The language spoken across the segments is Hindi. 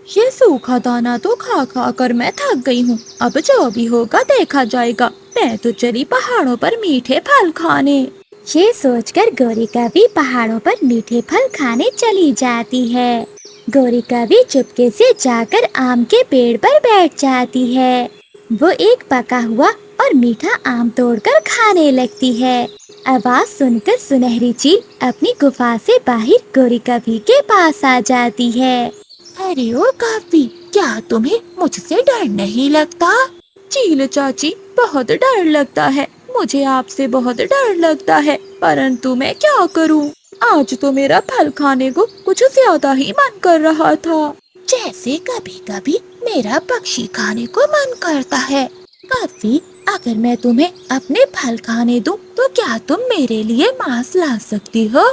ये सूखा दाना तो खा खा कर मैं थक गई हूँ। अब जो भी होगा देखा जाएगा। मैं तो चली पहाड़ों पर मीठे फल खाने। ये सोचकर गौरी कवि पहाड़ों पर मीठे फल खाने चली जाती है। गौरी कवि चुपके से जाकर आम के पेड़ पर बैठ जाती है। वो एक पका हुआ और मीठा आम तोड़कर खाने लगती है। आवाज सुनकर सुनहरी चील अपनी गुफा से बाहर गौरी कवि के पास आ जाती है। अरे ओ कवि, क्या तुम्हें मुझसे डर नहीं लगता? चील चाची, बहुत डर लगता है। मुझे आपसे बहुत डर लगता है, परंतु मैं क्या करूं? आज तो मेरा फल खाने को कुछ ज्यादा ही मन कर रहा था। जैसे कभी कभी मेरा पक्षी खाने को मन करता है। कवि, अगर मैं तुम्हें अपने फल खाने दूं, तो क्या तुम मेरे लिए मांस ला सकती हो?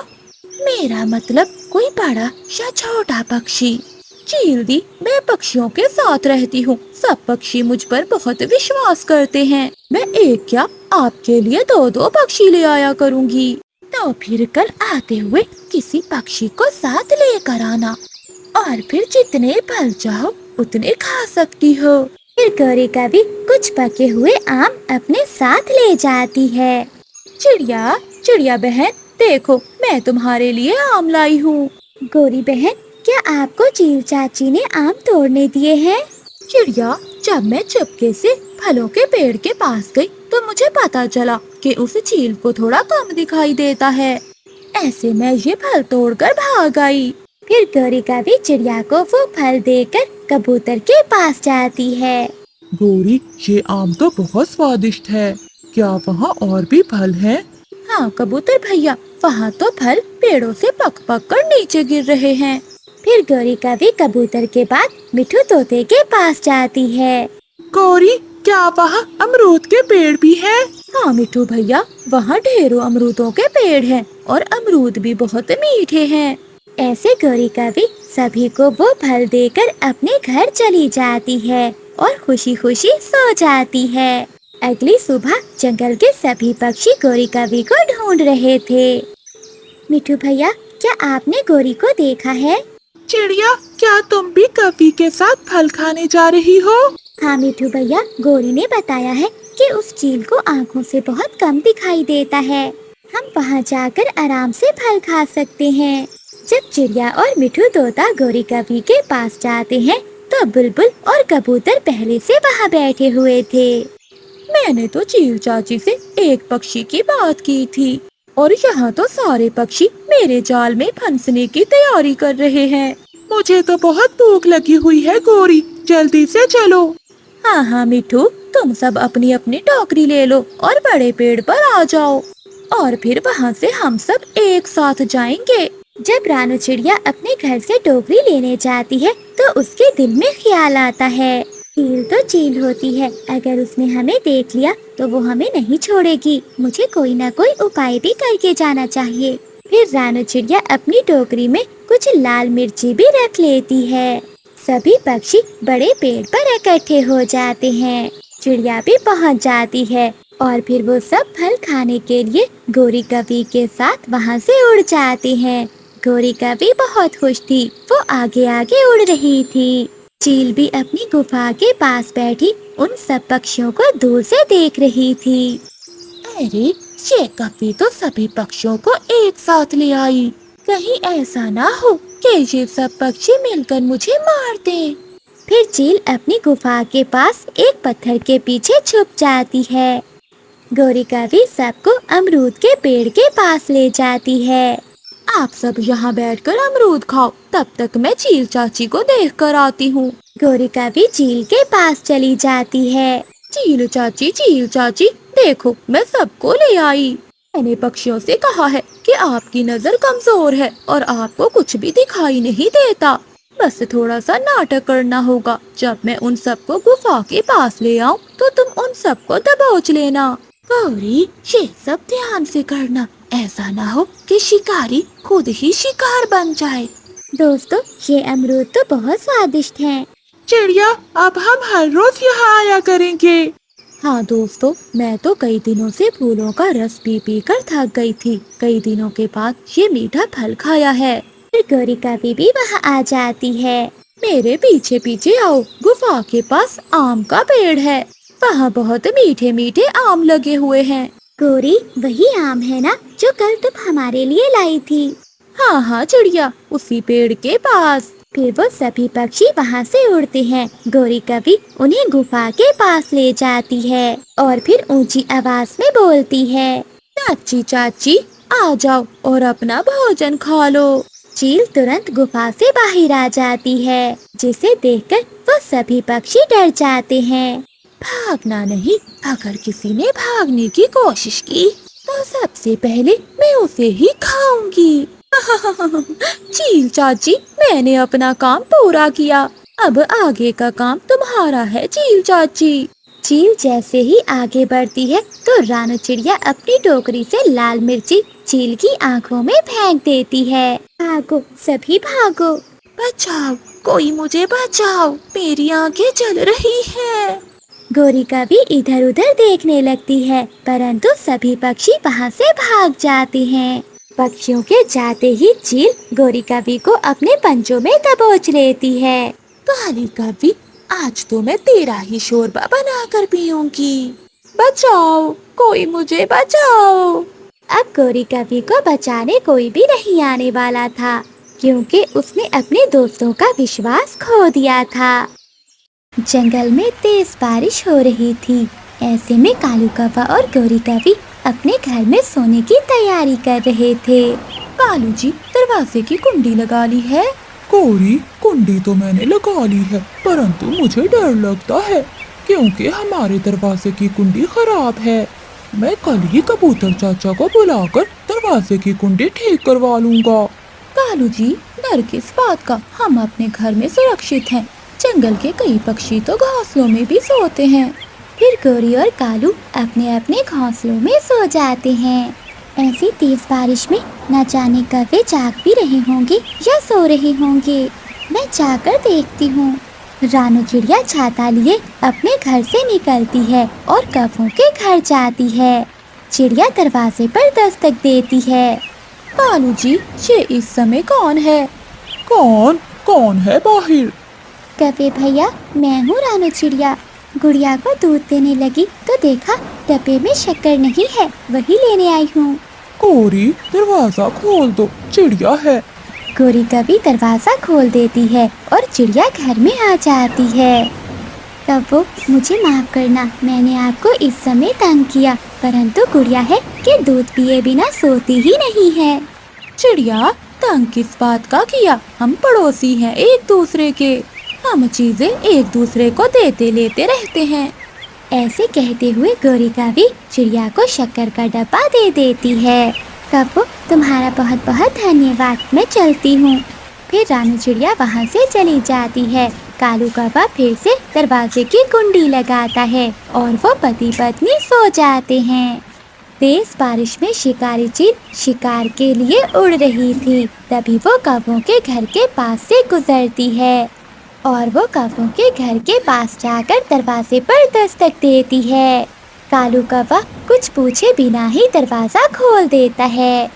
मेरा मतलब कोई बड़ा या छोटा पक्षी। चील दी, मैं पक्षियों के साथ रहती हूँ। सब पक्षी मुझ पर बहुत विश्वास करते हैं। मैं एक क्या, आपके लिए दो दो पक्षी ले आया करूँगी। तो फिर कल आते हुए किसी पक्षी को साथ लेकर आना, और फिर जितने फल चाहो उतने खा सकती हो। फिर गौरी कवि कुछ पके हुए आम अपने साथ ले जाती है। चिड़िया, चिड़िया बहन, देखो मैं तुम्हारे लिए आम लाई हूँ। गौरी बहन, क्या आपको चील चाची ने आम तोड़ने दिए हैं? चिड़िया, जब मैं चुपके से फलों के पेड़ के पास गई तो मुझे पता चला कि उस चील को थोड़ा कम दिखाई देता है। ऐसे मैं ये फल तोड़कर भाग आई। फिर गौरी कवि चिड़िया को वो फल देकर कबूतर के पास जाती है। गौरी, ये आम तो बहुत स्वादिष्ट है। क्या वहाँ और भी फल हैं? हाँ कबूतर भैया, वहाँ तो फल पेड़ों से पक पक कर नीचे गिर रहे हैं। फिर गौरी कवि कबूतर के बाद मिठू तोते के पास जाती है। गौरी, क्या वहाँ अमरूद के पेड़ भी हैं? हाँ मिठू भैया, वहाँ ढेरों अमरूदों के पेड़ हैं और अमरूद भी बहुत मीठे हैं। ऐसे गौरी कवि सभी को वो फल देकर अपने घर चली जाती है और खुशी खुशी सो जाती है। अगली सुबह जंगल के सभी पक्षी गौरी कवि को ढूंढ रहे थे। मिठू भैया, क्या आपने गौरी को देखा है? चिड़िया, क्या तुम भी कवि के साथ फल खाने जा रही हो? हाँ मिठू भैया, गौरी ने बताया है कि उस चील को आँखों से बहुत कम दिखाई देता है। हम वहाँ जाकर आराम से फल खा सकते हैं। जब चिड़िया और मिठू तोता गौरी कवि के पास जाते हैं तो बुलबुल और कबूतर पहले से वहाँ बैठे हुए थे। मैंने तो चील चाची से एक पक्षी की बात की थी, और यहाँ तो सारे पक्षी मेरे जाल में फंसने की तैयारी कर रहे हैं। मुझे तो बहुत भूख लगी हुई है गौरी, जल्दी से चलो। हाँ हाँ मिठू, तुम सब अपनी अपनी टोकरी ले लो और बड़े पेड़ पर आ जाओ, और फिर वहाँ से हम सब एक साथ जाएंगे। जब रानू चिड़िया अपने घर से टोकरी लेने जाती है तो उसके दिल में ख्याल आता है, चील तो चील होती है, अगर उसने हमें देख लिया तो वो हमें नहीं छोड़ेगी। मुझे कोई ना कोई उपाय भी करके जाना चाहिए। फिर रानू चिड़िया अपनी टोकरी में कुछ लाल मिर्ची भी रख लेती है। सभी पक्षी बड़े पेड़ पर इकट्ठे हो जाते हैं। चिड़िया भी पहुंच जाती है और फिर वो सब फल खाने के लिए गौरी कवि के साथ वहां से उड़ जाते हैं। गौरी कवि बहुत खुश थी, वो आगे आगे उड़ रही थी। चील भी अपनी गुफा के पास बैठी उन सब पक्षियों को दूर से देख रही थी। अरे, ये कवि तो सभी पक्षियों को एक साथ ले आई। कहीं ऐसा ना हो कि ये सब पक्षी मिलकर मुझे मार दें। फिर चील अपनी गुफा के पास एक पत्थर के पीछे छुप जाती है। गौरी कवि सबको अमरूद के पेड़ के पास ले जाती है। आप सब यहाँ बैठकर अमरूद खाओ, तब तक मैं चील चाची को देख कर आती हूँ। गौरी कवि चील के पास चली जाती है। चील चाची, देखो मैं सबको ले आई। मैंने पक्षियों से कहा है कि आपकी नजर कमजोर है और आपको कुछ भी दिखाई नहीं देता। बस थोड़ा सा नाटक करना होगा। जब मैं उन सबको गुफा के पास ले आऊं तो तुम उन सबको दबोच लेना। गौरी, ये सब ध्यान से करना, ऐसा ना हो कि शिकारी खुद ही शिकार बन जाए। दोस्तों, ये अमरूद तो बहुत स्वादिष्ट हैं। चिड़िया, अब हम हर रोज यहाँ आया करेंगे। हाँ दोस्तों, मैं तो कई दिनों से फूलों का रस पी कर थक गई थी। कई दिनों के बाद ये मीठा फल खाया है। फिर गौरी कवि भी वहाँ आ जाती है। मेरे पीछे पीछे आओ, गुफा के पास आम का पेड़ है, वहाँ बहुत मीठे मीठे आम लगे हुए हैं। गौरी, वही आम है ना जो कल तुम हमारे लिए लाई थी? हाँ हाँ चिड़िया, उसी पेड़ के पास। फिर वो सभी पक्षी वहाँ से उड़ते हैं। गौरी कभी उन्हें गुफा के पास ले जाती है और फिर ऊंची आवाज में बोलती है, चाची चाची आ जाओ और अपना भोजन खा लो। चील तुरंत गुफा से बाहर आ जाती है, जिसे देखकर वो सभी पक्षी डर जाते हैं। भागना नहीं, अगर किसी ने भागने की कोशिश की तो सबसे पहले मैं उसे ही खाऊंगी। चील चाची, मैंने अपना काम पूरा किया, अब आगे का काम तुम्हारा है चील चाची। चील जैसे ही आगे बढ़ती है तो रानू चिड़िया अपनी टोकरी से लाल मिर्ची चील की आंखों में फेंक देती है। भागो, सभी भागो। बचाओ, कोई मुझे बचाओ, मेरी आंखें जल रही हैं। गौरी कभी इधर उधर देखने लगती है, परंतु सभी पक्षी वहाँ से भाग जाते हैं। पक्षियों के जाते ही चील गौरी कभी को अपने पंजों में दबोच लेती है। काली कभी, आज तो मैं तेरा ही शोरबा बनाकर पीऊंगी। बचाओ, कोई मुझे बचाओ। अब गौरी कभी को बचाने कोई भी नहीं आने वाला था, क्योंकि उसने अपने दोस्तों का विश्वास खो दिया था। जंगल में तेज बारिश हो रही थी। ऐसे में कालू कौवा और गौरी कभी अपने घर में सोने की तैयारी कर रहे थे। कालू जी, दरवाजे की कुंडी लगा ली है? गौरी, कुंडी तो मैंने लगा ली है, परंतु मुझे डर लगता है क्योंकि हमारे दरवाजे की कुंडी खराब है। मैं कल ही कबूतर चाचा को बुलाकर दरवाजे की कुंडी ठीक करवा लूंगा। कालू जी, डर किस बात का, हम अपने घर में सुरक्षित हैं। जंगल के कई पक्षी तो घोंसलों में भी सोते हैं। फिर गौरी और कालू अपने अपने घोंसलों में सो जाते हैं। ऐसी तेज बारिश में न जाने कौवे जाग भी रहे होंगे या सो रहे होंगे। मैं जाकर देखती हूँ। रानू चिड़िया छाता लिए अपने घर से निकलती है और कौवों के घर जाती है। चिड़िया दरवाजे पर दस्तक देती है। कालू जी, ये इस समय कौन है? कौन कौन है बाहर? कौवे भैया, मैं हूँ रानू चिड़िया। गुड़िया को दूध देने लगी तो देखा डब्बे में शक्कर नहीं है, वही लेने आई हूँ। गौरी, दरवाजा खोल दो, चिड़िया है। गौरी कभी दरवाजा खोल देती है और चिड़िया घर में आ जाती है। तब वो, मुझे माफ करना, मैंने आपको इस समय तंग किया, परंतु गुड़िया है कि दूध पिए बिना सोती ही नहीं है। चिड़िया, तंग किस बात का किया? हम पड़ोसी हैं एक दूसरे के, हम चीजें एक दूसरे को देते लेते रहते हैं। ऐसे कहते हुए गौरी कभी चिड़िया को शक्कर का डब्बा दे देती है। कब्बो, तुम्हारा बहुत बहुत धन्यवाद, मैं चलती हूँ। फिर रानू चिड़िया वहाँ से चली जाती है। कालू कौवा फिर से दरवाजे की कुंडी लगाता है और वो पति पत्नी सो जाते हैं। तेज बारिश में शिकारी चील शिकार के लिए उड़ रही थी। तभी वो कौवों के घर के पास से गुजरती है और वो कौवों के घर के पास जाकर दरवाजे पर दस्तक देती है। कालू कौवा कुछ पूछे बिना ही दरवाजा खोल देता है।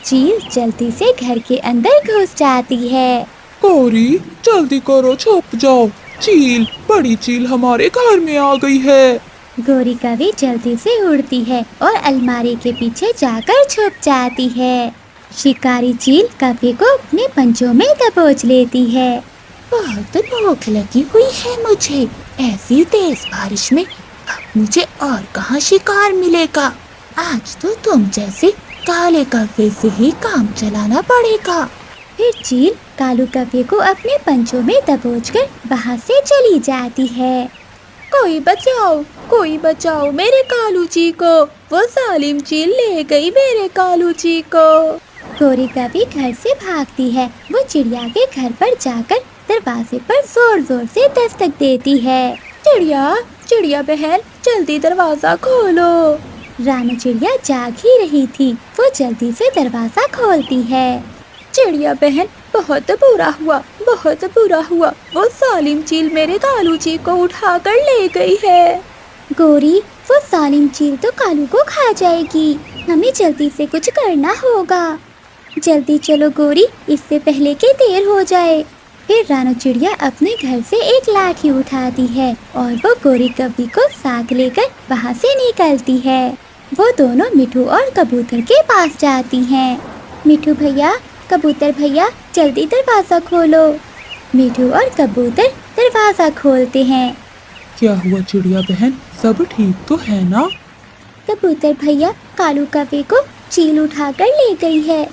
चील जल्दी से घर के अंदर घुस जाती है। गौरी, जल्दी करो, छुप जाओ, चील, बड़ी चील हमारे घर में आ गई है। गौरी कभी जल्दी से उड़ती है और अलमारी के पीछे जाकर छुप जाती है। शिकारी चील कभी को अपने पंजों में दबोच लेती है। बहुत भूख लगी हुई है मुझे, ऐसी तेज बारिश में अब मुझे और कहाँ शिकार मिलेगा। आज तो तुम जैसे काले कौवे से ही काम चलाना पड़ेगा। फिर चील कालू कौवे को अपने पंजों में दबोचकर वहाँ से चली जाती है। कोई बचाओ, कोई बचाओ मेरे कालू जी को, वो जालिम चील ले गई मेरे कालू जी को। गौरी कभी घर से भागती है। वो चिड़िया के घर पर जाकर दरवाजे पर जोर जोर से दस्तक देती है। चिड़िया, चिड़िया बहन, जल्दी दरवाजा खोलो। रानू चिड़िया जाग ही रही थी। वो जल्दी से दरवाजा खोलती है। चिड़िया बहन, बहुत बुरा हुआ, बहुत बुरा हुआ, वो जालिम चील मेरे कालू जी को उठाकर ले गई है। गौरी, वो जालिम चील तो कालू को खा जाएगी, हमें जल्दी से कुछ करना होगा। जल्दी चलो गौरी, इससे पहले कि देर हो जाए। फिर रानू चिड़िया अपने घर से एक लाठी उठाती है और वो गोरी कब्बी को साथ लेकर वहाँ से निकलती है। वो दोनों मिठू और कबूतर के पास जाती हैं। मिठू भैया, कबूतर भैया, जल्दी दरवाजा खोलो। मिठू और कबूतर दरवाजा खोलते हैं। क्या हुआ चिड़िया बहन, सब ठीक तो है ना? कबूतर भैया, कालू कौवे को चील उठाकर ले गई है।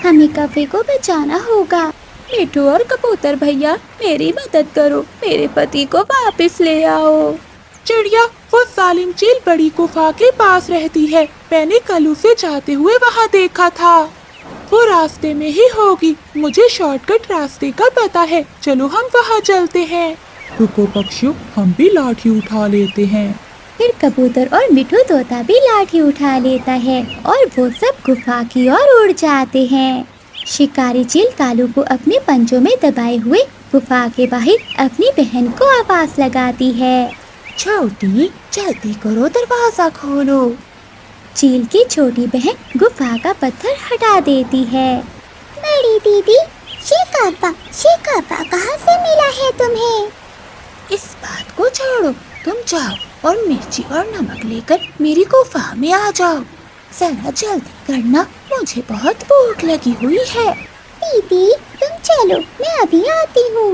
हमें कौवे को बचाना होगा। मिठू और कबूतर भैया, मेरी मदद करो, मेरे पति को वापस ले आओ। चिड़िया, वो जालिम चील बड़ी गुफा के पास रहती है। मैंने कल उसे जाते हुए वहाँ देखा था। वो रास्ते में ही होगी। मुझे शॉर्टकट रास्ते का पता है। चलो हम वहाँ चलते हैं। रुको पक्षियों, हम भी लाठी उठा लेते हैं। फिर कबूतर और मिठू तोता भी लाठी उठा लेता है और वो सब गुफा की ओर उड़ जाते हैं। शिकारी चील कालू को अपने पंजों में दबाए हुए गुफा के बाहर अपनी बहन को आवाज लगाती है। छोटी, जल्दी करो, दरवाजा खोलो। चील की छोटी बहन गुफा का पत्थर हटा देती है। बड़ी दीदी, शिकापा कहाँ से मिला है तुम्हें? इस बात को छोड़ो, तुम जाओ और मिर्ची और नमक लेकर मेरी गुफा में आ जाओ। जरा जल्दी करना, मुझे बहुत भूख लगी हुई है। दीदी, तुम चलो, मैं अभी आती हूँ।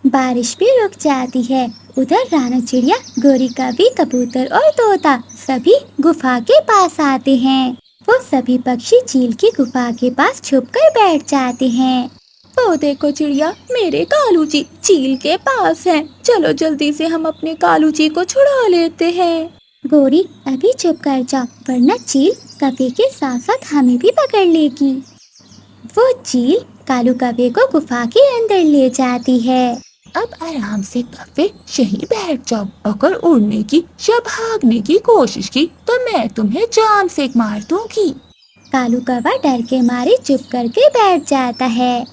बारिश भी रुक जाती है। उधर रानू चिड़िया, गोरी कौवी, कबूतर और तोता सभी गुफा के पास आते हैं। वो सभी पक्षी चील की गुफा के पास छुपकर बैठ जाते हैं। वो देखो चिड़िया, मेरे कालू जी चील के पास हैं। चलो जल्दी से हम अपने कालू जी को छुड़ा लेते हैं। गोरी, अभी चुप कर जाओ, वरना चील कौवे के साथ साथ हमें भी पकड़ लेगी। वो चील कालू कौवे को गुफा के अंदर ले जाती है। अब आराम से कौवे यहीं बैठ जाओ। अगर उड़ने की या भागने की कोशिश की तो मैं तुम्हें जान से मार दूंगी। कालू कौवा डर के मारे चुप करके बैठ जाता है।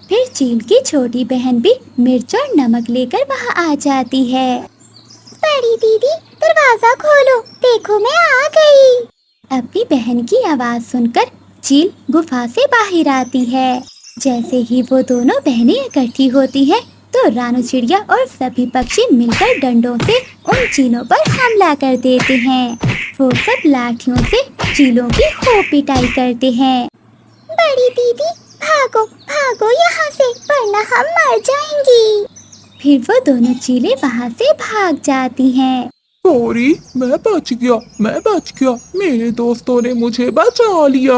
फिर चील की छोटी बहन भी मिर्च और नमक लेकर वहाँ आ जाती है। बड़ी दीदी, दरवाजा खोलो, देखो मैं आ गई। अपनी बहन की आवाज सुनकर चील गुफा से बाहर आती है। जैसे ही वो दोनों बहनें इकट्ठी होती हैं, तो रानू चिड़िया और सभी पक्षी मिलकर डंडों से उन चीलों पर हमला कर देते हैं। वो सब लाठियों से चीलों की खूब पिटाई करते हैं। बड़ी दीदी, भागो भागो यहाँ से, वरना हम मर जाएंगी। फिर वो दोनों चीलें वहाँ से भाग जाती हैं। गोरी, मैं बच गया। मेरे दोस्तों ने मुझे बचा लिया।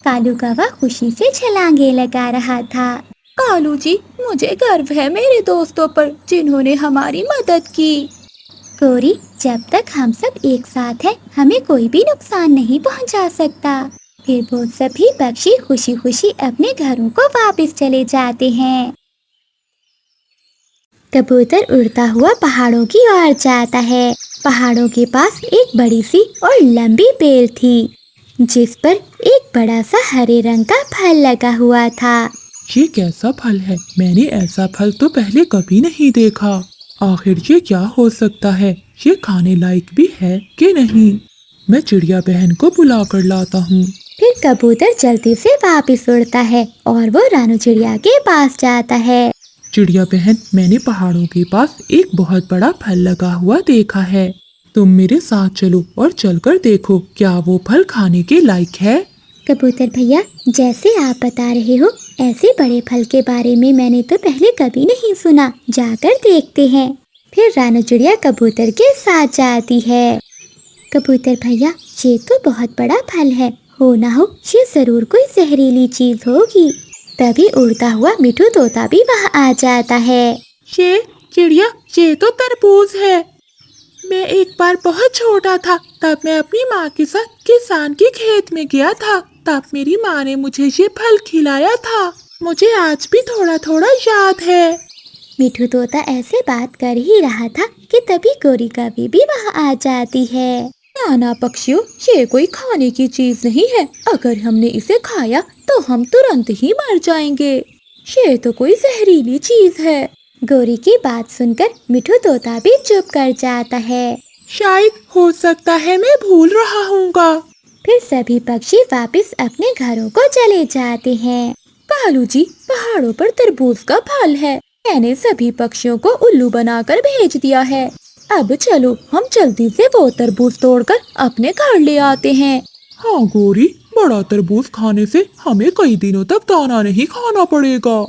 कालू कौवा खुशी से छलांगे लगा रहा था। कालू जी, मुझे गर्व है मेरे दोस्तों पर जिन्होंने हमारी मदद की। गोरी, जब तक हम सब एक साथ हैं, हमें कोई भी नुकसान नहीं पहुंचा सकता। फिर वो सभी पक्षी खुशी खुशी अपने घरों को वापस चले जाते हैं। कबूतर उड़ता हुआ पहाड़ों की ओर जाता है। पहाड़ों के पास एक बड़ी सी और लंबी बेल थी, जिस पर एक बड़ा सा हरे रंग का फल लगा हुआ था। ये कैसा फल है? मैंने ऐसा फल तो पहले कभी नहीं देखा। आखिर ये क्या हो सकता है? ये खाने लायक भी है कि नहीं? मैं चिड़िया बहन को बुला कर लाता हूँ। फिर कबूतर जल्दी से वापस उड़ता है और वो रानू चिड़िया के पास जाता है। चिड़िया बहन, मैंने पहाड़ों के पास एक बहुत बड़ा फल लगा हुआ देखा है। तुम मेरे साथ चलो और चलकर देखो क्या वो फल खाने के लायक है। कबूतर भैया, जैसे आप बता रहे हो, ऐसे बड़े फल के बारे में मैंने तो पहले कभी नहीं सुना। जाकर देखते हैं। फिर रानू चिड़िया कबूतर के साथ जाती है। कबूतर भैया, ये तो बहुत बड़ा फल है, हो ना हो ये जरूर कोई जहरीली चीज होगी। तभी उड़ता हुआ मिठू तोता भी वहाँ आ जाता है। ये चिड़िया, ये तो तरबूज है। मैं एक बार बहुत छोटा था, तब मैं अपनी माँ के साथ किसान के खेत में गया था। तब मेरी माँ ने मुझे ये फल खिलाया था। मुझे आज भी थोड़ा थोड़ा याद है। मिठू तोता ऐसे बात कर ही रहा था कि तभी गोरी कौवी भी वहाँ आ जाती है। नाना पक्षियों, ये कोई खाने की चीज नहीं है। अगर हमने इसे खाया तो हम तुरंत ही मर जाएंगे। ये तो कोई जहरीली चीज है। गोरी की बात सुनकर मिठू तोता भी चुप कर जाता है। शायद हो सकता है मैं भूल रहा हूँगा। फिर सभी पक्षी वापस अपने घरों को चले जाते हैं। कालू जी, पहाड़ों पर तरबूज का फल है। मैंने सभी पक्षियों को उल्लू बनाकर भेज दिया है। अब चलो हम जल्दी से वो तरबूज तोड़कर अपने घर ले आते हैं। हाँ गौरी, बड़ा तरबूज खाने से हमें कई दिनों तक दाना नहीं खाना पड़ेगा।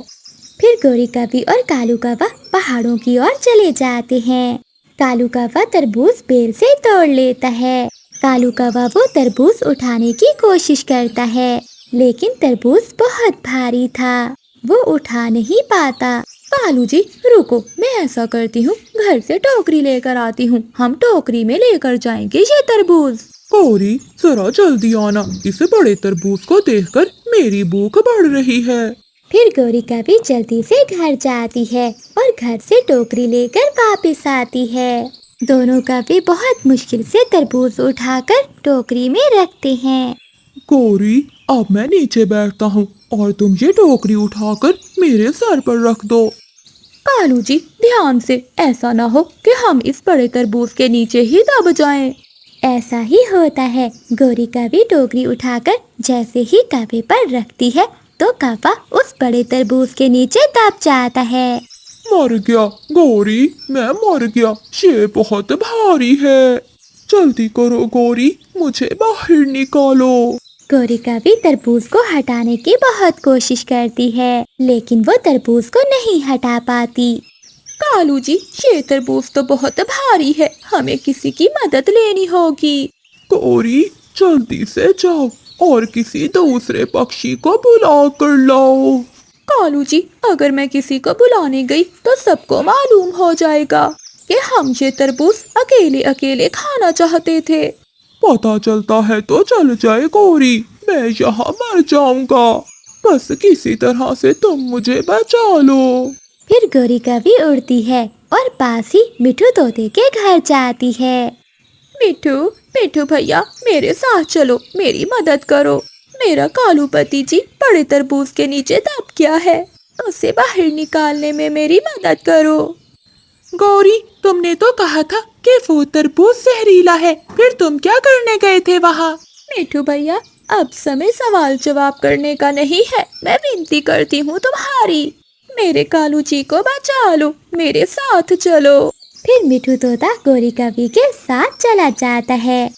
फिर गौरी कौवी और कालू कौवा पहाड़ों की ओर चले जाते हैं। कालू कौवा तरबूज पेड़ से तोड़ लेता है। कालू कौवा वो तरबूज उठाने की कोशिश करता है, लेकिन तरबूज बहुत भारी था, वो उठा नहीं पाता। कालू जी रुको, मैं ऐसा करती हूँ, घर से टोकरी लेकर आती हूँ, हम टोकरी में लेकर जाएंगे ये तरबूज। गौरी जरा जल्दी आना, इस बड़े तरबूज को देखकर मेरी भूख बढ़ रही है। फिर गौरी कौवी जल्दी से घर जाती है और घर से टोकरी लेकर वापस आती है। दोनों कौवे बहुत मुश्किल से तरबूज उठाकर टोकरी में रखते हैं। गौरी अब मैं नीचे बैठता हूँ और तुम ये टोकरी उठाकर मेरे सर पर रख दो। कालू जी ध्यान से, ऐसा ना हो कि हम इस बड़े तरबूज के नीचे ही दब जाएं। ऐसा ही होता है। गौरी कौवी टोकरी उठाकर जैसे ही कौवे पर रखती है तो कौवा उस बड़े तरबूज के नीचे दब जाता है। मर गया गौरी, मैं मर गया, ये बहुत भारी है। जल्दी करो गौरी, मुझे बाहर निकालो। गौरी कौवी तरबूज को हटाने की बहुत कोशिश करती है, लेकिन वो तरबूज को नहीं हटा पाती। कालू जी ये तरबूज तो बहुत भारी है, हमें किसी की मदद लेनी होगी। गौरी जल्दी से जाओ और किसी दूसरे पक्षी को बुला कर लाओ। कालू जी अगर मैं किसी को बुलाने गई तो सबको मालूम हो जाएगा कि हम ये तरबूज अकेले अकेले खाना चाहते थे। पता चलता है तो चल जाए गौरी, मैं यहाँ मर जाऊंगा, बस किसी तरह से तुम मुझे बचा लो। फिर गौरी कौवी उड़ती है और पास ही मिठू तोते के घर जाती है। मिठू मिठू भैया मेरे साथ चलो, मेरी मदद करो। मेरा कालू पति जी बड़े तरबूज के नीचे दब गया है, उसे बाहर निकालने में मेरी मदद करो। गौरी तुमने तो कहा था कि वो तरबूज जहरीला है, फिर तुम क्या करने गए थे वहाँ? मिठू भैया अब समय सवाल जवाब करने का नहीं है, मैं विनती करती हूँ तुम्हारी, मेरे कालू जी को बचा लो, मेरे साथ चलो। फिर मिठू तोता गौरी कौवी के साथ चला जाता है।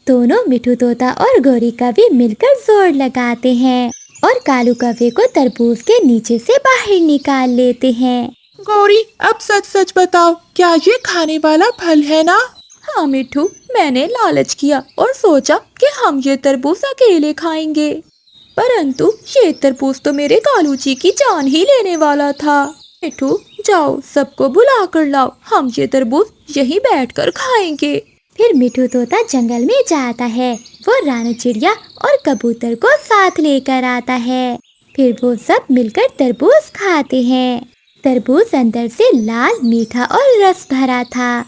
दोनों मिठू तोता और गौरी कौवी मिलकर जोर लगाते हैं और कालू कौवे को तरबूज के नीचे से बाहर निकाल लेते हैं। गौरी अब सच सच बताओ, क्या ये खाने वाला फल है ना? हाँ मिठू, मैंने लालच किया और सोचा कि हम ये तरबूज अकेले खाएंगे, परंतु ये तरबूज तो मेरे कालू जी की जान ही लेने वाला था। मिठू जाओ सबको बुला कर लाओ, हम ये तरबूज यहीं बैठकर खाएंगे। फिर मिठू तोता जंगल में जाता है, वो रानी चिड़िया और कबूतर को साथ लेकर आता है। फिर वो सब मिलकर तरबूज खाते हैं। तरबूज अंदर से लाल, मीठा और रस भरा था।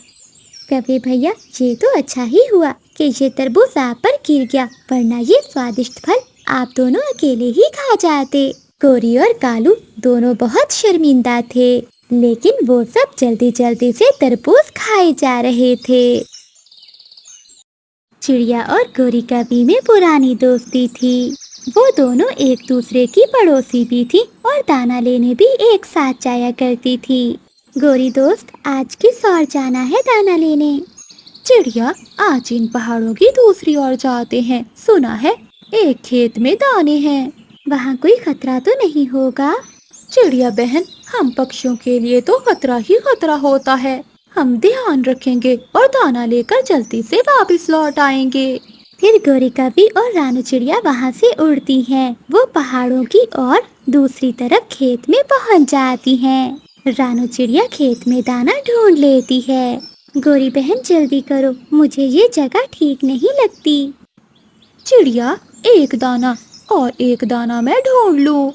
कभी भैया ये तो अच्छा ही हुआ कि ये तरबूज आप पर गिर गया, वरना ये स्वादिष्ट फल आप दोनों अकेले ही खा जाते। गौरी और कालू दोनों बहुत शर्मिंदा थे, लेकिन वो सब जल्दी जल्दी से तरबूज खाए जा रहे थे। चिड़िया और गौरी कौवी में पुरानी दोस्ती थी। वो दोनों एक दूसरे की पड़ोसी भी थी और दाना लेने भी एक साथ जाया करती थी। गौरी दोस्त, आज किस ओर जाना है दाना लेने? चिड़िया आज इन पहाड़ों की दूसरी ओर जाते हैं, सुना है एक खेत में दाने हैं। वहाँ कोई खतरा तो नहीं होगा? चिड़िया बहन, हम पक्षियों के लिए तो खतरा ही खतरा होता है, हम ध्यान रखेंगे और दाना लेकर जल्दी से वापस लौट आएंगे। फिर गौरी कौवी और रानू चिड़िया वहाँ से उड़ती हैं। वो पहाड़ों की ओर दूसरी तरफ खेत में पहुँच जाती हैं। रानू चिड़िया खेत में दाना ढूंढ लेती है। गौरी बहन जल्दी करो, मुझे ये जगह ठीक नहीं लगती। चिड़िया एक दाना और एक दाना मैं ढूंढ लूं।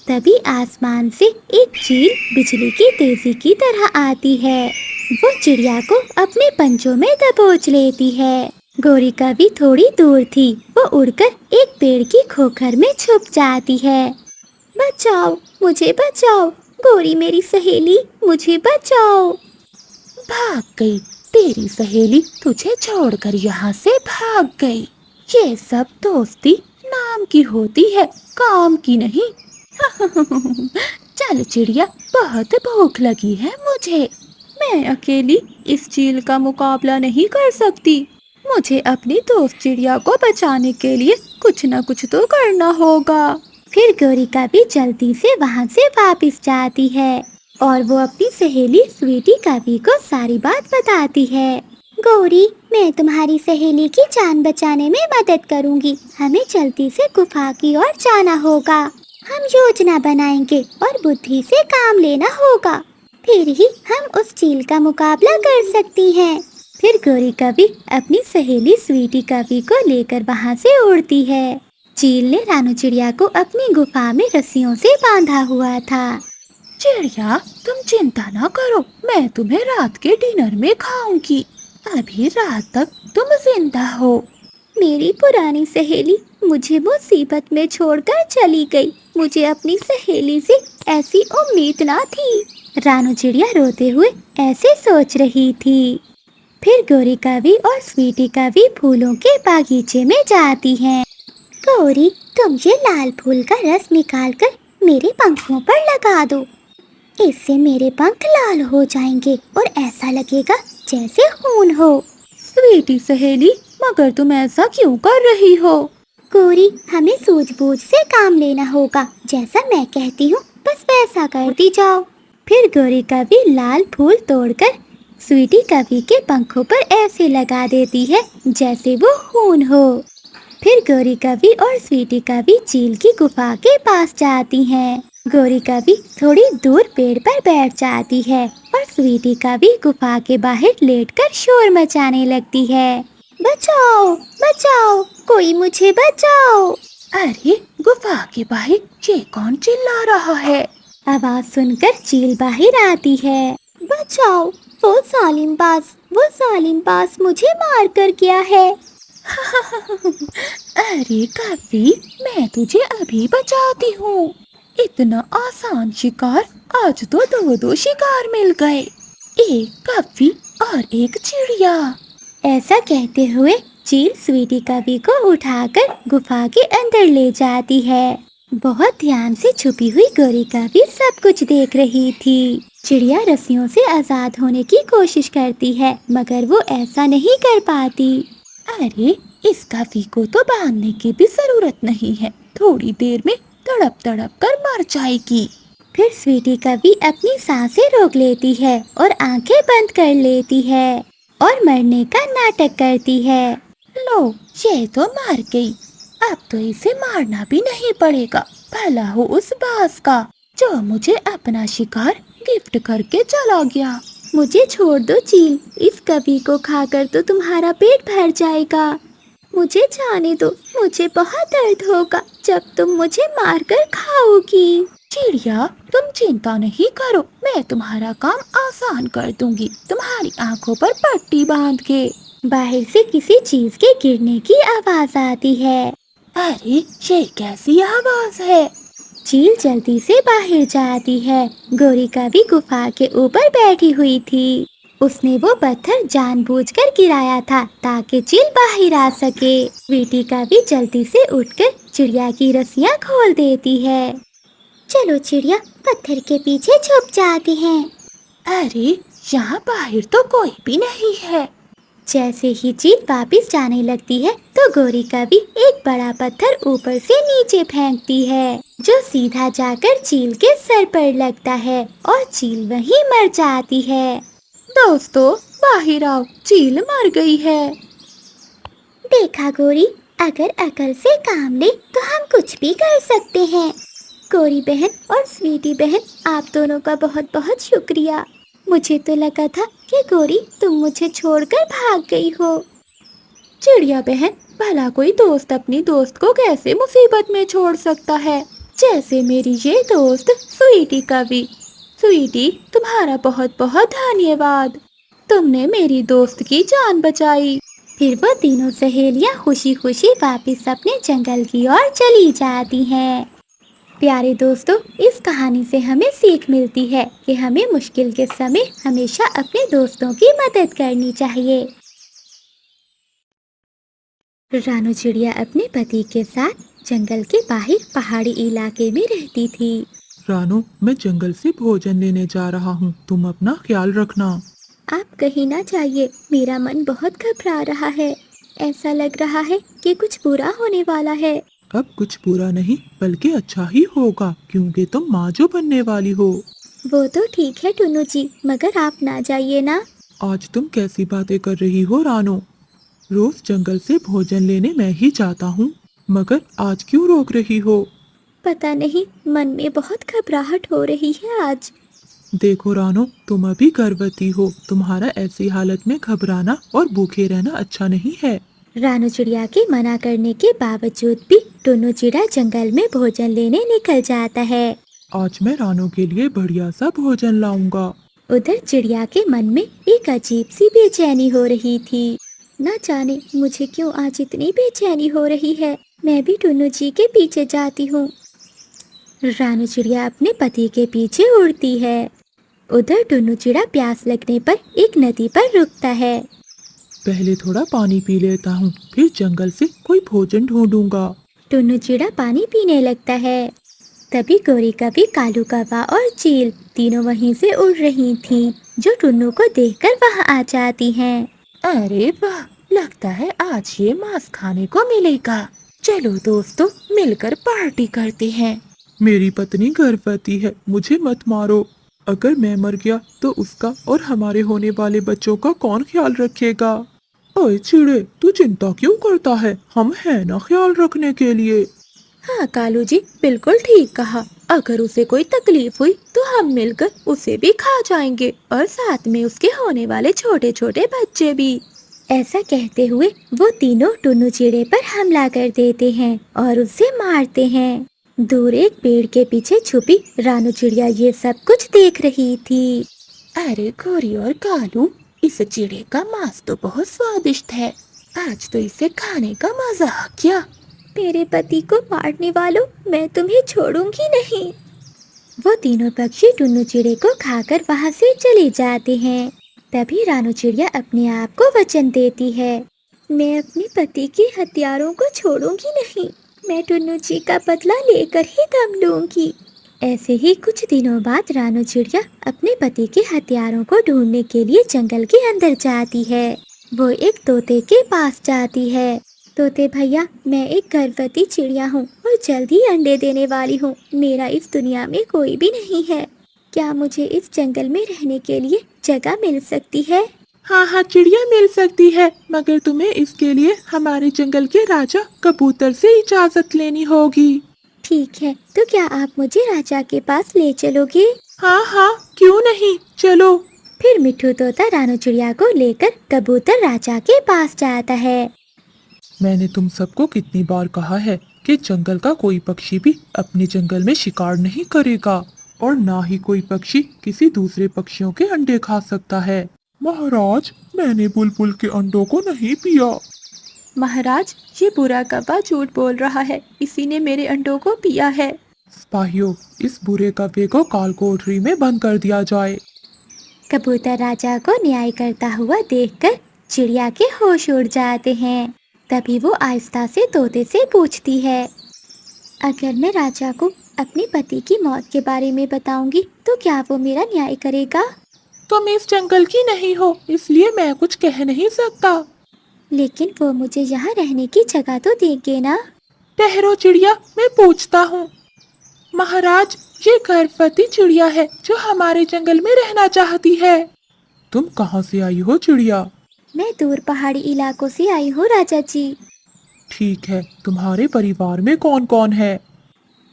तभी आसमान से एक चील बिजली की तेजी की तरह आती है। वो चिड़िया को अपने पंजों में दबोच लेती है। गौरी कौवी थोड़ी दूर थी, वो उड़कर एक पेड़ की खोखर में छुप जाती है। बचाओ, मुझे बचाओ, गौरी मेरी सहेली, मुझे बचाओ। भाग गई, तेरी सहेली तुझे छोड़कर यहाँ से भाग गई। ये सब दोस्ती नाम की होती है, काम की नहीं। चल चिड़िया, बहुत भूख लगी है मुझे। मैं अकेली इस चील का मुकाबला नहीं कर सकती। मुझे अपनी दोस्त चिड़िया को बचाने के लिए कुछ न कुछ तो करना होगा। फिर गौरी कभी जल्दी से वहाँ से वापस जाती है और वो अपनी सहेली स्वीटी कभी को सारी बात बताती है। गौरी, मैं तुम्हारी सहेली की जान बचाने में मदद करूंगी। हमें जल्दी से गुफा की ओर जाना होगा। हम योजना बनाएंगे और बुद्धि से काम लेना होगा। फिर ही हम उस चील का मुकाबला कर सकती हैं। फिर गौरी कभी अपनी सहेली स्वीटी कभी को लेकर वहाँ से उड़ती है। चील ने रानू चिड़िया को अपनी गुफा में रस्सियों से बांधा हुआ था। चिड़िया, तुम चिंता न करो, मैं तुम्हें रात के डिनर में खाऊंगी। अभी रात तक तुम जिंदा हो। मेरी पुरानी सहेली मुझे मुसीबत में छोड़कर चली गई। मुझे अपनी सहेली से ऐसी उम्मीद ना थी। रानू चिड़िया रोते हुए ऐसे सोच रही थी। फिर गौरी कभी और स्वीटी कभी फूलों के बागीचे में जाती हैं। गौरी, तुम ये लाल फूल का रस निकालकर मेरे पंखों पर लगा दो। इससे मेरे पंख लाल हो जाएंगे और ऐसा लगेगा जैसे खून हो। स्वीटी सहेली, मगर तुम ऐसा क्यों कर रही हो? गौरी, हमें सूझबूझ से काम लेना होगा। जैसा मैं कहती हूँ बस वैसा करती जाओ। फिर गौरी कभी लाल फूल तोड़कर स्वीटी कभी के पंखों पर ऐसे लगा देती है जैसे वो खून हो। फिर गौरी कभी और स्वीटी कभी चील की गुफा के पास जाती हैं। गौरी कभी थोड़ी दूर पेड़ पर बैठ जाती है और स्वीटी कभी गुफा के बाहर लेटकर शोर मचाने लगती है। बचाओ बचाओ, कोई मुझे बचाओ। अरे, गुफा के बाहर ये कौन चिल्ला रहा है? आवाज सुनकर चील बाहर आती है। बचाओ, वो जालिम बाज मुझे मार कर गया है। अरे कभी, मैं तुझे अभी बचाती हूँ। इतना आसान शिकार, आज तो दो शिकार मिल गए, एक कभी और एक चिड़िया। ऐसा कहते हुए चील स्वीटी कभी को उठाकर गुफा के अंदर ले जाती है। बहुत ध्यान से छुपी हुई गौरी कभी सब कुछ देख रही थी। चिड़िया रस्सियों से आजाद होने की कोशिश करती है मगर वो ऐसा नहीं कर पाती। अरे, इस कभी को तो बांधने की भी जरूरत नहीं है, थोड़ी देर में तड़प तड़प कर मर जाएगी। फिर स्वीटी कभी अपनी सांसें रोक लेती है और आंखें बंद कर लेती है और मरने का नाटक करती है। लो, ये तो मर गई। अब तो इसे मारना भी नहीं पड़ेगा। भला हो उस बाज का जो मुझे अपना शिकार गिफ्ट करके चला गया। मुझे छोड़ दो चील, इस कभी को खाकर तो तुम्हारा पेट भर जाएगा। मुझे जाने दो, मुझे बहुत दर्द होगा जब तुम मुझे मारकर खाओगी। चिड़िया, तुम चिंता नहीं करो, मैं तुम्हारा काम आसान कर दूंगी, तुम्हारी आंखों पर पट्टी बांध के। बाहर से किसी चीज के गिरने की आवाज आती है। अरे, ये कैसी आवाज है? चील जल्दी से बाहर जाती है। गौरी कभी गुफा के ऊपर बैठी हुई थी। उसने वो पत्थर जानबूझकर गिराया था ताकि चील बाहर आ सके। स्वीटी कभी जल्दी से उठकर चिड़िया की रस्सियाँ खोल देती है। चलो चिड़िया, पत्थर के पीछे छुप जाती हैं। अरे, यहाँ बाहर तो कोई भी नहीं है। जैसे ही चील वापस जाने लगती है तो गौरी कभी एक बड़ा पत्थर ऊपर से नीचे फेंकती है जो सीधा जाकर चील के सर पर लगता है और चील वहीं मर जाती है। दोस्तों, बाहर आओ, चील मर गई है। देखा गौरी, अगर अकल से काम ले तो हम कुछ भी कर सकते हैं। गौरी बहन और स्वीटी बहन, आप दोनों का बहुत बहुत शुक्रिया। मुझे तो लगा था कि गौरी तुम मुझे छोड़कर भाग गई हो। चिड़िया बहन, भला कोई दोस्त अपनी दोस्त को कैसे मुसीबत में छोड़ सकता है, जैसे मेरी ये दोस्त स्वीटी कभी। स्वीटी, तुम्हारा बहुत बहुत धन्यवाद, तुमने मेरी दोस्त की जान बचाई। फिर वो तीनों सहेलियां खुशी खुशी वापस अपने जंगल की ओर चली जाती हैं। प्यारे दोस्तों, इस कहानी से हमें सीख मिलती है कि हमें मुश्किल के समय हमेशा अपने दोस्तों की मदद करनी चाहिए। रानू चिड़िया अपने पति के साथ जंगल के बाहर पहाड़ी इलाके में रहती थी। रानू, मैं जंगल से भोजन लेने जा रहा हूँ, तुम अपना ख्याल रखना। आप कहीं ना जाइए, मेरा मन बहुत घबरा रहा है। ऐसा लग रहा है कि कुछ बुरा होने वाला है। अब कुछ बुरा नहीं बल्कि अच्छा ही होगा, क्योंकि तुम माँ जो बनने वाली हो। वो तो ठीक है टुन्नू जी, मगर आप ना जाइए ना। आज तुम कैसी बातें कर रही हो रानू? रोज जंगल से भोजन लेने मैं ही जाता हूँ, मगर आज क्यों रोक रही हो? पता नहीं, मन में बहुत घबराहट हो रही है आज। देखो रानू, तुम अभी गर्भवती हो, तुम्हारा ऐसी हालत में घबराना और भूखे रहना अच्छा नहीं है। रानू चिड़िया के मना करने के बावजूद भी टुन्नू चिड़िया जंगल में भोजन लेने निकल जाता है। आज मैं रानू के लिए बढ़िया सा भोजन लाऊंगा। उधर चिड़िया के मन में एक अजीब सी बेचैनी हो रही थी। न जाने मुझे क्यों आज इतनी बेचैनी हो रही है। मैं भी टुन्नू जी के पीछे जाती हूँ। रानू चिड़िया अपने पति के पीछे उड़ती है। उधर टुन्नू चिड़ा प्यास लगने पर एक नदी पर रुकता है। पहले थोड़ा पानी पी लेता हूँ, फिर जंगल से कोई भोजन ढूंढूंगा। टुन्नू चिड़ा पानी पीने लगता है। तभी गोरी कभी, कालू कौवा और चील तीनों वहीं से उड़ रही थीं, जो टुन्नू को देखकर वहां आ जाती हैं। अरे वाह, लगता है आज ये मांस खाने को मिलेगा। चलो दोस्तों, मिलकर पार्टी करते हैं। मेरी पत्नी गर्भवती है, मुझे मत मारो। अगर मैं मर गया तो उसका और हमारे होने वाले बच्चों का कौन ख्याल रखेगा? ओए चिड़े, तू चिंता क्यों करता है? हम हैं ना ख्याल रखने के लिए। हाँ कालू जी, बिल्कुल ठीक कहा। अगर उसे कोई तकलीफ हुई तो हम मिलकर उसे भी खा जाएंगे, और साथ में उसके होने वाले छोटे छोटे बच्चे भी। ऐसा कहते हुए वो तीनों टुन्नू चिड़े पर हमला कर देते हैं और उसे मारते हैं। दूर एक पेड़ के पीछे छुपी रानू चिड़िया ये सब कुछ देख रही थी। अरे गोरी और कालू, इस चिड़े का मांस तो बहुत स्वादिष्ट है। आज तो इसे खाने का मजा आ गया। मेरे पति को मारने वालों, मैं तुम्हें छोड़ूंगी नहीं। वो तीनों पक्षी टुन्नू चिड़े को खाकर वहां से चले जाते हैं। तभी रानू चिड़िया अपने आप को वचन देती है, मैं अपने पति के हथियारों को छोड़ूंगी नहीं। मैं टुन्नू जी का बदला लेकर ही दम लूंगी। ऐसे ही कुछ दिनों बाद रानू चिड़िया अपने पति के हथियारों को ढूंढने के लिए जंगल के अंदर जाती है। वो एक तोते के पास जाती है। तोते भैया, मैं एक गर्भवती चिड़िया हूँ और जल्दी अंडे देने वाली हूँ। मेरा इस दुनिया में कोई भी नहीं है। क्या मुझे इस जंगल में रहने के लिए जगह मिल सकती है? हाँ हाँ चिड़िया, मिल सकती है, मगर तुम्हें इसके लिए हमारे जंगल के राजा कबूतर से इजाजत लेनी होगी। ठीक है, तो क्या आप मुझे राजा के पास ले चलोगे? हाँ हाँ, क्यों नहीं, चलो। फिर मिट्ठू तोता रानू चिड़िया को लेकर कबूतर राजा के पास जाता है। मैंने तुम सबको कितनी बार कहा है कि जंगल का कोई पक्षी भी अपने जंगल में शिकार नहीं करेगा, और ना ही कोई पक्षी किसी दूसरे पक्षियों के अंडे खा सकता है। महाराज, मैंने बुलबुल के अंडों को नहीं पिया। महाराज, ये बुरा कौवा झूठ बोल रहा है। इसी ने मेरे अंडों को पिया है। सिपाहियों, इस बुरे कौवे को काल कोठरी में बंद कर दिया जाए। कबूतर राजा को न्याय करता हुआ देखकर चिड़िया के होश उड़ जाते हैं। तभी वो आहिस्ता से तोते से पूछती है, अगर मैं राजा को अपने पति की मौत के बारे में बताऊंगी तो क्या वो मेरा न्याय करेगा? तुम इस जंगल की नहीं हो, इसलिए मैं कुछ कह नहीं सकता। लेकिन वो मुझे यहाँ रहने की जगह तो देंगे ना? ठहरो चिड़िया, मैं पूछता हूँ। महाराज, ये गर्भवती चिड़िया है जो हमारे जंगल में रहना चाहती है। तुम कहाँ से आई हो चिड़िया? मैं दूर पहाड़ी इलाकों से आई हूँ राजा जी। ठीक है, तुम्हारे परिवार में कौन कौन है?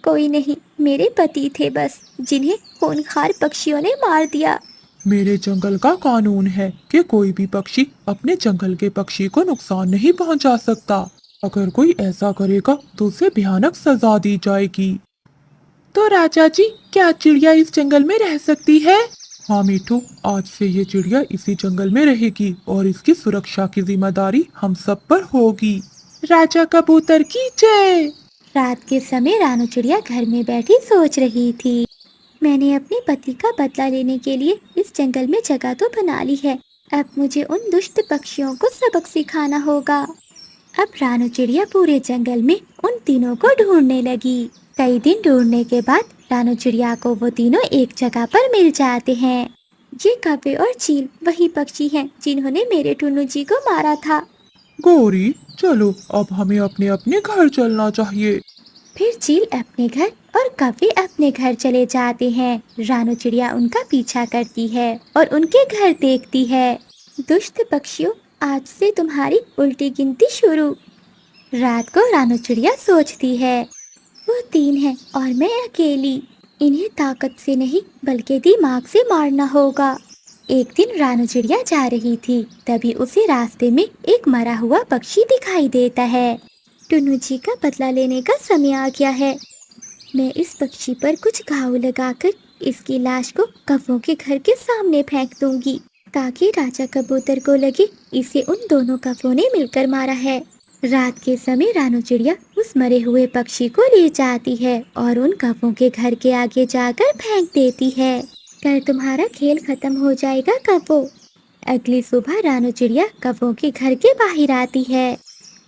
कोई नहीं, मेरे पति थे बस, जिन्हें खूंखार पक्षियों ने मार दिया। मेरे जंगल का कानून है कि कोई भी पक्षी अपने जंगल के पक्षी को नुकसान नहीं पहुंचा सकता। अगर कोई ऐसा करेगा तो उसे भयानक सजा दी जाएगी। तो राजा जी, क्या चिड़िया इस जंगल में रह सकती है? हाँ मिठू, आज से ये चिड़िया इसी जंगल में रहेगी और इसकी सुरक्षा की जिम्मेदारी हम सब पर होगी। राजा कबूतर की जय। रात के समय रानू चिड़िया घर में बैठी सोच रही थी, मैंने अपने पति का बदला लेने के लिए इस जंगल में जगह तो बना ली है। अब मुझे उन दुष्ट पक्षियों को सबक सिखाना होगा। अब रानू चिड़िया पूरे जंगल में उन तीनों को ढूंढने लगी। कई दिन ढूंढने के बाद रानू चिड़िया को वो तीनों एक जगह पर मिल जाते हैं। ये कौवे और चील वही पक्षी हैं जिन्होंने मेरे टुन्नू जी को मारा था। गौरी चलो अब हमें अपने अपने घर चलना चाहिए। फिर चील अपने घर और कौवे अपने घर चले जाते हैं। रानू चिड़िया उनका पीछा करती है और उनके घर देखती है। दुष्ट पक्षियों, आज से तुम्हारी उल्टी गिनती शुरू। रात को रानू चिड़िया सोचती है, वो 3 हैं और मैं अकेली। इन्हें ताकत से नहीं बल्कि दिमाग से मारना होगा। एक दिन रानू चिड़िया जा रही थी, तभी उसे रास्ते में एक मरा हुआ पक्षी दिखाई देता है। टुन्नू जी का बदला लेने का समय आ गया है। मैं इस पक्षी पर कुछ घाव लगाकर इसकी लाश को कौवों के घर के सामने फेंक दूंगी, ताकि राजा कबूतर को लगे इसे उन दोनों कौवों ने मिलकर मारा है। रात के समय रानू चिड़िया उस मरे हुए पक्षी को ले जाती है और उन कौवों के घर के आगे जाकर फेंक देती है। कल तुम्हारा खेल खत्म हो जाएगा कौवों। अगली सुबह रानू चिड़िया कौवों के घर के बाहर आती है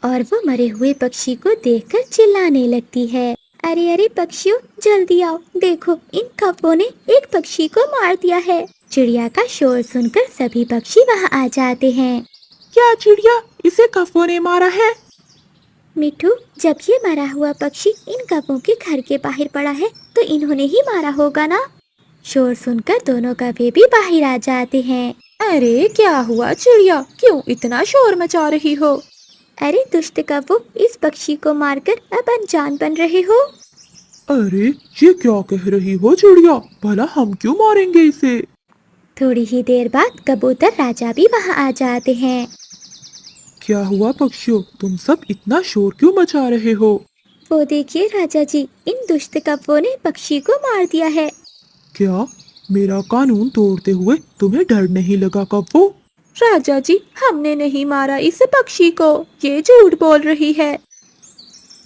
और वो मरे हुए पक्षी को देखकर चिल्लाने लगती है, अरे अरे पक्षियों, जल्दी आओ, देखो इन कौवों ने एक पक्षी को मार दिया है। चिड़िया का शोर सुनकर सभी पक्षी वहाँ आ जाते हैं। क्या चिड़िया, इसे कौवों ने मारा है? मिठू, जब ये मरा हुआ पक्षी इन कौवों के घर के बाहर पड़ा है तो इन्होंने ही मारा होगा ना। शोर सुनकर दोनों कौवे भी बाहर आ जाते हैं। अरे क्या हुआ चिड़िया, क्यों इतना शोर मचा रही हो? अरे दुष्ट कौवों, इस पक्षी को मारकर अब अनजान बन रहे हो। अरे ये क्या कह रही हो चिड़िया, भला हम क्यों मारेंगे इसे? थोड़ी ही देर बाद कबूतर राजा भी वहाँ आ जाते हैं। क्या हुआ पक्षियों, तुम सब इतना शोर क्यों मचा रहे हो? वो देखिए राजा जी, इन दुष्ट कौवों ने पक्षी को मार दिया है। क्या मेरा कानून तोड़ते हुए तुम्हें डर नहीं लगा कौवों? राजा जी, हमने नहीं मारा इस पक्षी को, ये झूठ बोल रही है।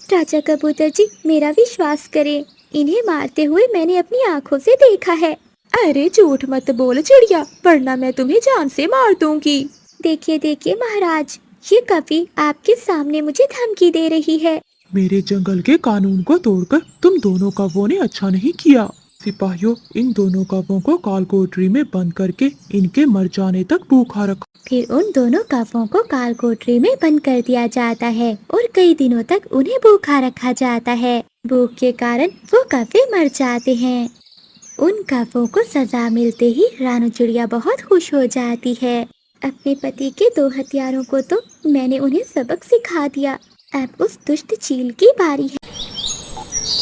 राजा कबूतर जी, मेरा विश्वास करें, इन्हें मारते हुए मैंने अपनी आँखों से देखा है। अरे झूठ मत बोल चिड़िया, वरना मैं तुम्हें जान से मार दूंगी। देखिए देखिए महाराज, ये कौवी आपके सामने मुझे धमकी दे रही है। मेरे जंगल के कानून को तोड़कर तुम दोनों कौवों ने अच्छा नहीं किया। सिपाहियों, इन दोनों कौवों को काल कोठरी में बंद करके इनके मर जाने तक भूखा रखो। फिर उन दोनों कौवों को काल कोठरी में बंद कर दिया जाता है और कई दिनों तक उन्हें भूखा रखा जाता है। भूख के कारण वो कौवे मर जाते हैं। उन कौवों को सजा मिलते ही रानू चिड़िया बहुत खुश हो जाती है। अपने पति के 2 हथियारों को तो मैंने उन्हें सबक सिखा दिया, अब उस दुष्ट चील की बारी है।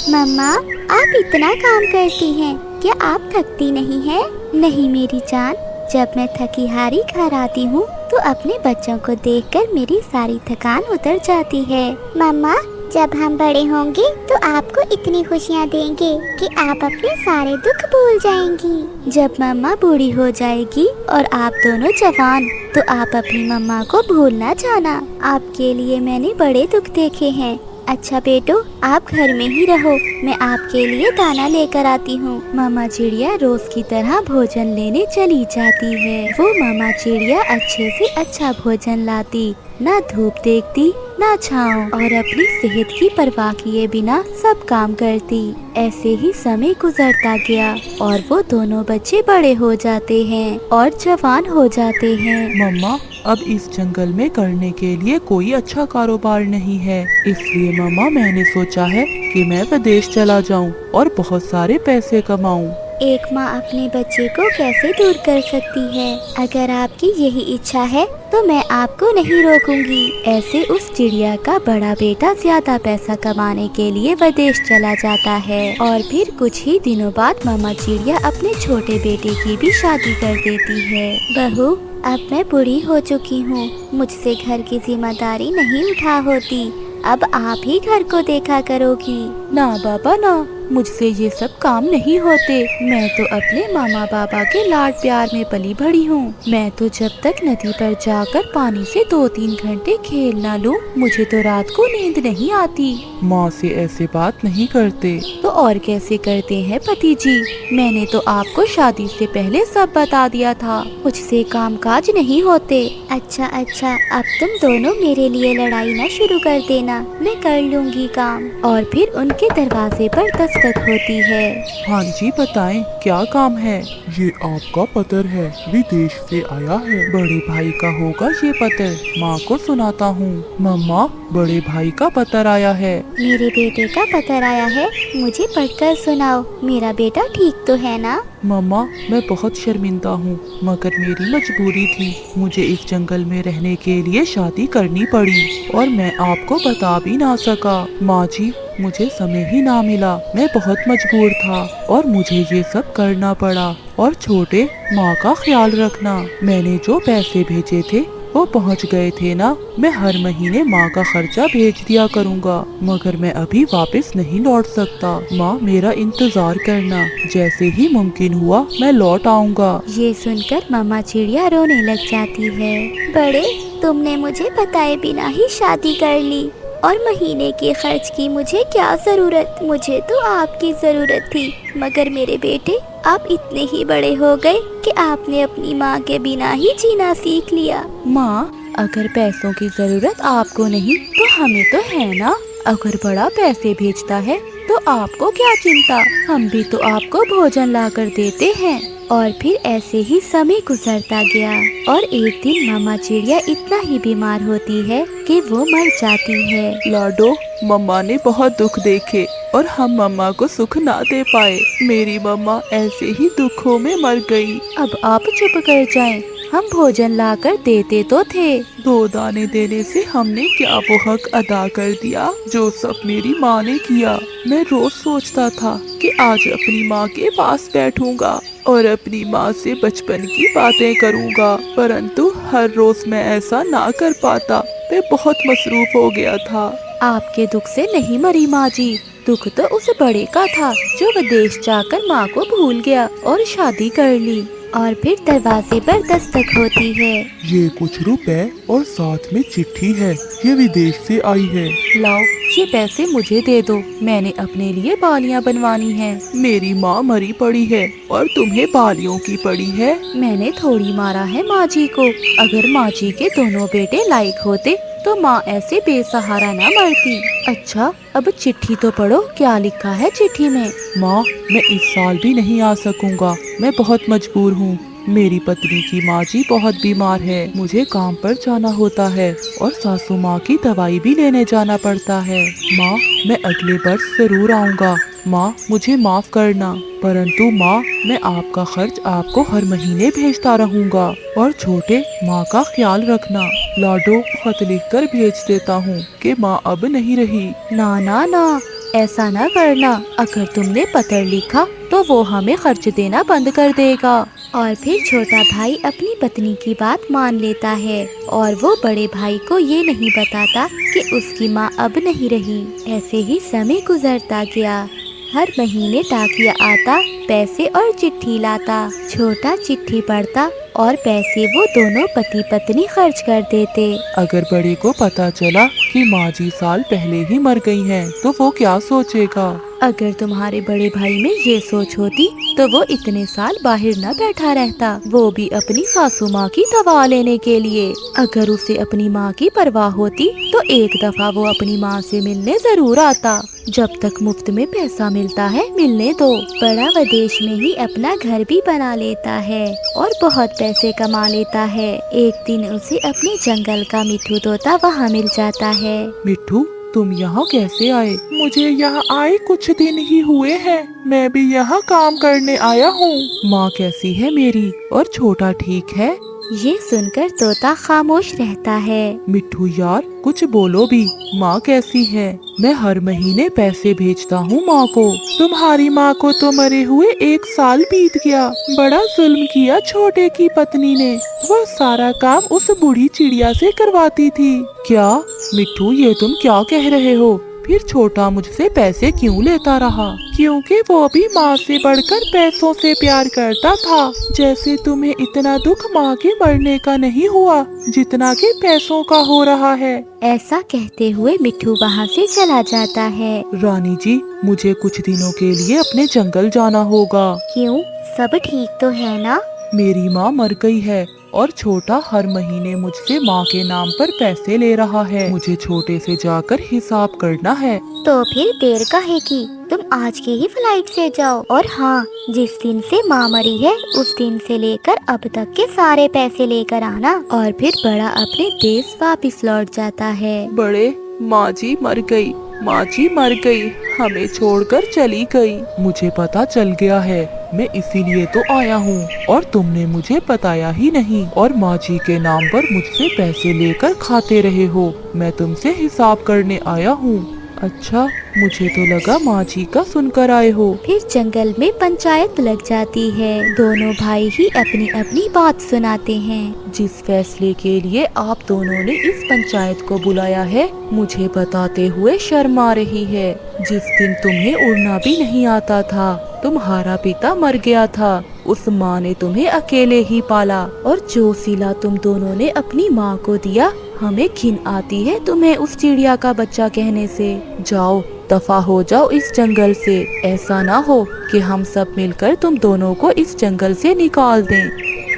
मम्मा, आप इतना काम करती हैं, क्या आप थकती नहीं हैं? नहीं मेरी जान, जब मैं थकी हारी घर आती हूँ तो अपने बच्चों को देखकर मेरी सारी थकान उतर जाती है। मम्मा, जब हम बड़े होंगे तो आपको इतनी खुशियाँ देंगे कि आप अपने सारे दुख भूल जाएंगी। जब मम्मा बूढ़ी हो जाएगी और आप दोनों जवान, तो आप अपनी मम्मा को भूल ना जाना। आपके लिए मैंने बड़े दुख देखे हैं। अच्छा बेटो, आप घर में ही रहो, मैं आपके लिए दाना लेकर आती हूँ। मामा चिड़िया रोज की तरह भोजन लेने चली जाती है। वो मामा चिड़िया अच्छे से अच्छा भोजन लाती, ना धूप देखती ना छाँव, और अपनी सेहत की परवाह किए बिना सब काम करती। ऐसे ही समय गुजरता गया और वो दोनों बच्चे बड़े हो जाते हैं और जवान हो जाते हैं। मम्मा, अब इस जंगल में करने के लिए कोई अच्छा कारोबार नहीं है, इसलिए मम्मा मैंने सोचा है कि मैं विदेश चला जाऊं और बहुत सारे पैसे कमाऊं। एक माँ अपने बच्चे को कैसे दूर कर सकती है? अगर आपकी यही इच्छा है तो मैं आपको नहीं रोकूंगी। ऐसे उस चिड़िया का बड़ा बेटा ज्यादा पैसा कमाने के लिए विदेश चला जाता है और फिर कुछ ही दिनों बाद मामा चिड़िया अपने छोटे बेटे की भी शादी कर देती है। बहू, अब मैं बूढ़ी हो चुकी हूँ, मुझसे घर की जिम्मेदारी नहीं उठा होती, अब आप ही घर को देखा करोगी। ना बाबा ना, मुझसे ये सब काम नहीं होते। मैं तो अपने मामा बाबा के लाड प्यार में पली बड़ी हूँ। मैं तो जब तक नदी पर जाकर पानी से 2-3 घंटे खेल ना लूँ, मुझे तो रात को नींद नहीं आती। माँ से ऐसे बात नहीं करते। तो और कैसे करते हैं पति जी? मैंने तो आपको शादी से पहले सब बता दिया था, मुझसे कामकाज नहीं होते। अच्छा अच्छा, अब तुम दोनों मेरे लिए लड़ाई न शुरू कर देना, मैं कर लूँगी काम। और फिर उनके दरवाजे पर 10 दस्तक होती है। हाँ जी, बताएं क्या काम है। ये आपका पत्र है, विदेश से आया है। बड़े भाई का होगा ये पत्र, माँ को सुनाता हूँ। मम्मा, बड़े भाई का पत्र आया है। मेरे बेटे का पत्र आया है, मुझे पढ़कर सुनाओ। मेरा बेटा ठीक तो है ना? मम्मा, मैं बहुत शर्मिंदा हूँ, मगर मेरी मजबूरी थी। मुझे इस जंगल में रहने के लिए शादी करनी पड़ी और मैं आपको बता भी ना सका। माँ जी, मुझे समय ही ना मिला, मैं बहुत मजबूर था और मुझे ये सब करना पड़ा। और छोटे, माँ का ख्याल रखना। मैंने जो पैसे भेजे थे वो पहुँच गए थे ना। मैं हर महीने माँ का खर्चा भेज दिया करूँगा, मगर मैं अभी वापस नहीं लौट सकता। माँ, मेरा इंतजार करना, जैसे ही मुमकिन हुआ मैं लौट आऊँगा। ये सुनकर मम्मा चिड़िया रोने लग जाती है। बड़े, तुमने मुझे बताए बिना ही शादी कर ली और महीने के खर्च की मुझे क्या जरूरत? मुझे तो आपकी जरूरत थी। मगर मेरे बेटे, आप इतने ही बड़े हो गए कि आपने अपनी माँ के बिना ही जीना सीख लिया। माँ, अगर पैसों की जरूरत आपको नहीं तो हमें तो है ना। अगर बड़ा पैसे भेजता है तो आपको क्या चिंता, हम भी तो आपको भोजन ला कर देते हैं। और फिर ऐसे ही समय गुजरता गया और एक दिन मामा चिड़िया इतना ही बीमार होती है कि वो मर जाती है। लाडो, मम्मा ने बहुत दुख देखे और हम मम्मा को सुख ना दे पाए। मेरी मम्मा ऐसे ही दुखों में मर गई। अब आप चुप कर जाएं, हम भोजन लाकर देते तो थे। 2 दाने देने से हमने क्या वो हक अदा कर दिया जो सब मेरी माँ ने किया। मैं रोज सोचता था कि आज अपनी माँ के पास बैठूंगा और अपनी माँ से बचपन की बातें करूंगा, परंतु हर रोज मैं ऐसा ना कर पाता। मैं बहुत मसरूफ हो गया था। आपके दुख से नहीं मरी माँ जी, दुख तो उस बड़े का था जो विदेश जाकर माँ को भूल गया और शादी कर ली। और फिर दरवाजे पर दस्तक होती है। ये कुछ रुपए और साथ में चिट्ठी है, ये विदेश से आई है। लाओ, ये पैसे मुझे दे दो, मैंने अपने लिए बालियाँ बनवानी हैं। मेरी माँ मरी पड़ी है और तुम्हें बालियों की पड़ी है। मैंने थोड़ी मारा है माँ जी को। अगर माँ जी के दोनों बेटे लायक होते तो माँ ऐसे बेसहारा ना मरती। अच्छा, अब चिट्ठी तो पढ़ो, क्या लिखा है चिट्ठी में। माँ, मैं इस साल भी नहीं आ सकूंगा, मैं बहुत मजबूर हूँ। मेरी पत्नी की माँ जी बहुत बीमार है, मुझे काम पर जाना होता है और सासू माँ की दवाई भी लेने जाना पड़ता है। माँ, मैं अगले वर्ष जरूर आऊँगा। माँ, मुझे माफ करना, परंतु माँ, मैं आपका खर्च आपको हर महीने भेजता रहूँगा। और छोटे, माँ का ख्याल रखना। लाडो, खत लिख कर भेज देता हूँ कि माँ अब नहीं रही। ना ना ना, ऐसा ना करना। अगर तुमने पत्र लिखा तो वो हमें खर्च देना बंद कर देगा। और फिर छोटा भाई अपनी पत्नी की बात मान लेता है और वो बड़े भाई को ये नहीं बताता कि उसकी माँ अब नहीं रही। ऐसे ही समय गुजरता गया। हर महीने डाकिया आता, पैसे और चिट्ठी लाता। छोटा चिट्ठी पढ़ता और पैसे वो दोनों पति पत्नी खर्च कर देते। अगर बड़े को पता चला कि माँ जी साल पहले ही मर गई हैं, तो वो क्या सोचेगा। अगर तुम्हारे बड़े भाई में ये सोच होती तो वो इतने साल बाहर न बैठा रहता, वो भी अपनी सासू माँ की दवा लेने के लिए। अगर उसे अपनी माँ की परवाह होती तो एक दफा वो अपनी माँ से मिलने जरूर आता। जब तक मुफ्त में पैसा मिलता है मिलने दो। बड़ा विदेश में ही अपना घर भी बना लेता है और बहुत पैसे कमा लेता है। एक दिन उसे अपने जंगल का मिट्ठू तोता वहाँ मिल जाता है। मिट्ठू, तुम यहाँ कैसे आए। मुझे यहाँ आए कुछ दिन ही हुए हैं, मैं भी यहाँ काम करने आया हूँ। माँ कैसी है मेरी, और छोटा ठीक है। ये सुनकर तोता खामोश रहता है। मिट्ठू यार, कुछ बोलो भी, माँ कैसी है। मैं हर महीने पैसे भेजता हूँ माँ को। तुम्हारी माँ को तो मरे हुए 1 साल बीत गया। बड़ा जुल्म किया छोटे की पत्नी ने, वह सारा काम उस बूढ़ी चिड़िया से करवाती थी। क्या मिट्ठू, ये तुम क्या कह रहे हो। फिर छोटा मुझसे पैसे क्यों लेता रहा। क्योंकि वो भी माँ से बढ़कर पैसों से प्यार करता था। जैसे तुम्हें इतना दुख माँ के मरने का नहीं हुआ जितना कि पैसों का हो रहा है। ऐसा कहते हुए मिट्ठू वहाँ से चला जाता है। रानी जी, मुझे कुछ दिनों के लिए अपने जंगल जाना होगा। क्यों, सब ठीक तो है ना। मेरी माँ मर गई है और छोटा हर महीने मुझसे माँ के नाम पर पैसे ले रहा है। मुझे छोटे से जाकर हिसाब करना है। तो फिर देर काहे की, तुम तुम आज के ही फ्लाइट से जाओ। और हाँ, जिस दिन से माँ मरी है उस दिन से लेकर अब तक के सारे पैसे लेकर आना। और फिर बड़ा अपने देश वापस लौट जाता है। बड़े, माँ जी मर गई, माँ जी मर गई, हमें छोड़कर चली गई। मुझे पता चल गया है, मैं इसीलिए तो आया हूँ और तुमने मुझे बताया ही नहीं और माँ जी के नाम पर मुझसे पैसे लेकर खाते रहे हो। मैं तुमसे हिसाब करने आया हूँ। अच्छा, मुझे तो लगा माँ जी का सुनकर आए हो। फिर जंगल में पंचायत लग जाती है। दोनों भाई ही अपनी अपनी बात सुनाते हैं। जिस फैसले के लिए आप दोनों ने इस पंचायत को बुलाया है, मुझे बताते हुए शर्म आ रही है। जिस दिन तुम्हें उड़ना भी नहीं आता था, तुम्हारा पिता मर गया था, उस माँ ने तुम्हें अकेले ही पाला और जो सिला तुम दोनों ने अपनी माँ को दिया, हमें घिन आती है तुम्हें उस चिड़िया का बच्चा कहने से। जाओ, दफा हो जाओ इस जंगल से। ऐसा ना हो कि हम सब मिलकर तुम दोनों को इस जंगल से निकाल दें।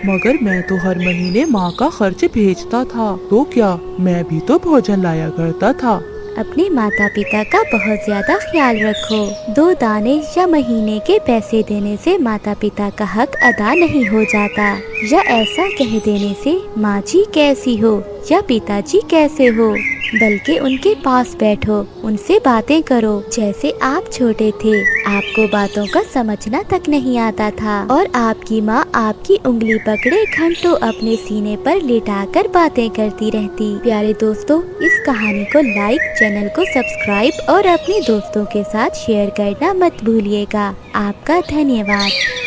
मगर मैं तो हर महीने माँ का खर्च भेजता था, तो क्या, मैं भी तो भोजन लाया करता था। अपने माता पिता का बहुत ज्यादा ख्याल रखो। 2 दाने या महीने के पैसे देने से माता पिता का हक अदा नहीं हो जाता, या ऐसा कह देने से माँ जी कैसी हो या पिताजी कैसे हो, बल्कि उनके पास बैठो, उनसे बातें करो। जैसे आप छोटे थे, आपको बातों का समझना तक नहीं आता था और आपकी माँ आपकी उंगली पकड़े घंटों अपने सीने पर लिटाकर बातें करती रहती। प्यारे दोस्तों, इस कहानी को लाइक, चैनल को सब्सक्राइब और अपने दोस्तों के साथ शेयर करना मत भूलिएगा। आपका धन्यवाद।